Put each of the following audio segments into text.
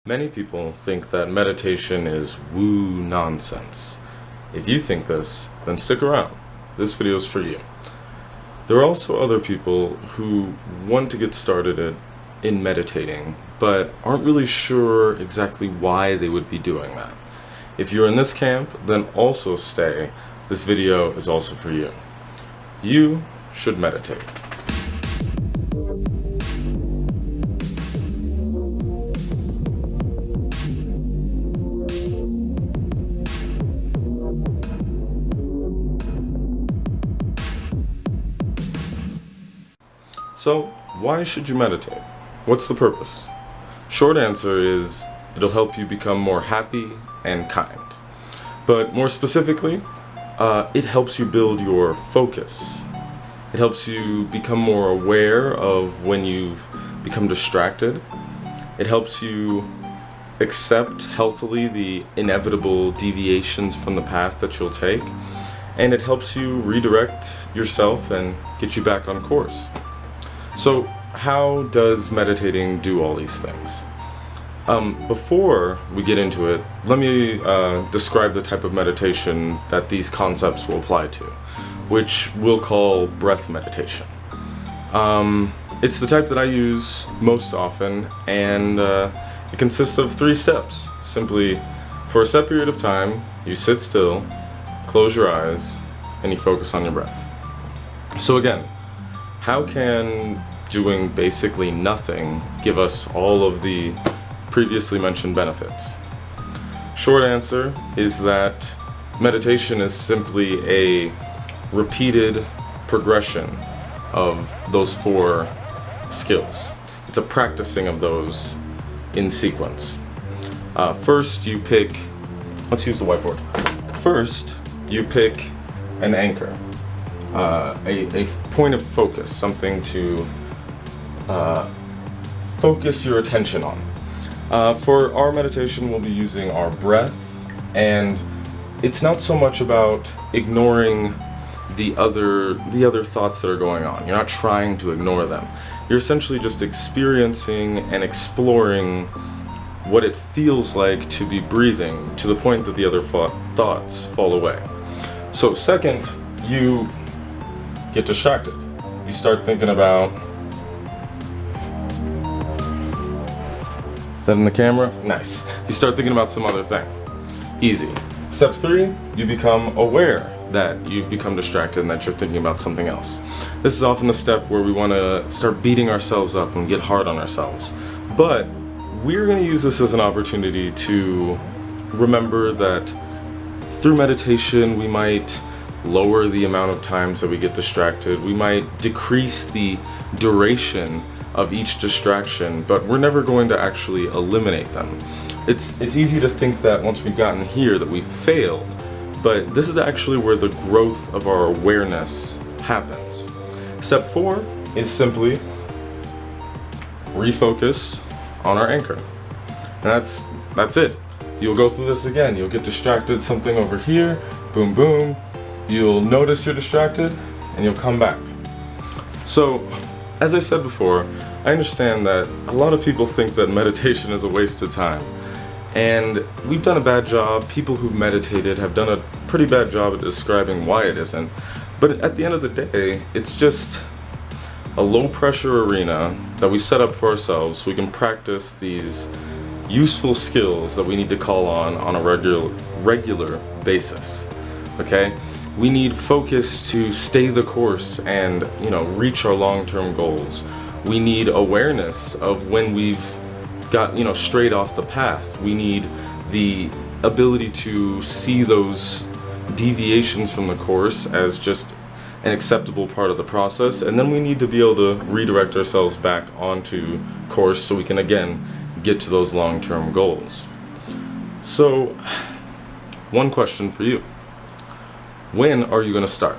Many people think that meditation is woo nonsense. If you think this, then stick around. This video is for you. There are also other people who want to get started in meditating, but aren't really sure exactly why they would be doing that. If you're in this camp, then also stay. This video is also for you. You should meditate. So, why should you meditate? What's the purpose? Short answer is it'll help you become more happy and kind. But more specifically, it helps you build your focus. It helps you become more aware of when you've become distracted. It helps you accept healthily the inevitable deviations from the path that you'll take. And it helps you redirect yourself and get you back on course. So, how does meditating do all these things? Before we get into it, let me describe the type of meditation that these concepts will apply to, which we'll call breath meditation. It's the type that I use most often, and it consists of 3 steps. Simply, for a set period of time, you sit still, close your eyes, and you focus on your breath. So again, how can doing basically nothing give us all of the previously mentioned benefits? Short answer is that meditation is simply a repeated progression of those 4 skills. It's a practicing of those in sequence. First, you pick, let's use the whiteboard. First, you pick an anchor. A point of focus, something to focus your attention on. For our meditation, we'll be using our breath, and it's not so much about ignoring the other thoughts that are going on. You're not trying to ignore them. You're essentially just experiencing and exploring what it feels like to be breathing to the point that the other thoughts fall away. So second, you get distracted. You start thinking about, is that in the camera? Nice. You start thinking about some other thing. Easy. Step 3, you become aware that you've become distracted and that you're thinking about something else. This is often the step where we want to start beating ourselves up and get hard on ourselves. But we're going to use this as an opportunity to remember that through meditation we might lower the amount of times that we get distracted. We might decrease the duration of each distraction, but we're never going to actually eliminate them. It's easy to think that once we've gotten here that we've failed, but this is actually where the growth of our awareness happens. Step 4 is simply refocus on our anchor. And that's it. You'll go through this again. You'll get distracted, something over here, boom, boom. You'll notice you're distracted, and you'll come back. So, as I said before, I understand that a lot of people think that meditation is a waste of time. And we've done a bad job. People who've meditated have done a pretty bad job at describing why it isn't. But at the end of the day, it's just a low-pressure arena that we set up for ourselves so we can practice these useful skills that we need to call on a regular basis. Okay? We need focus to stay the course and, reach our long-term goals. We need awareness of when we've got, strayed off the path. We need the ability to see those deviations from the course as just an acceptable part of the process. And then we need to be able to redirect ourselves back onto course so we can, again, get to those long-term goals. So, one question for you. When are you going to start?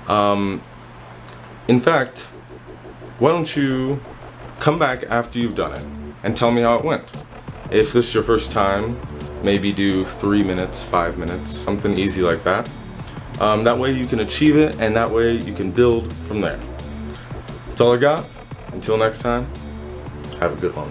In fact, why don't you come back after you've done it and tell me how it went. If this is your first time, maybe do 3 minutes, 5 minutes, something easy like that. That way you can achieve it, and that way you can build from there. That's all I got. Until next time, have a good one.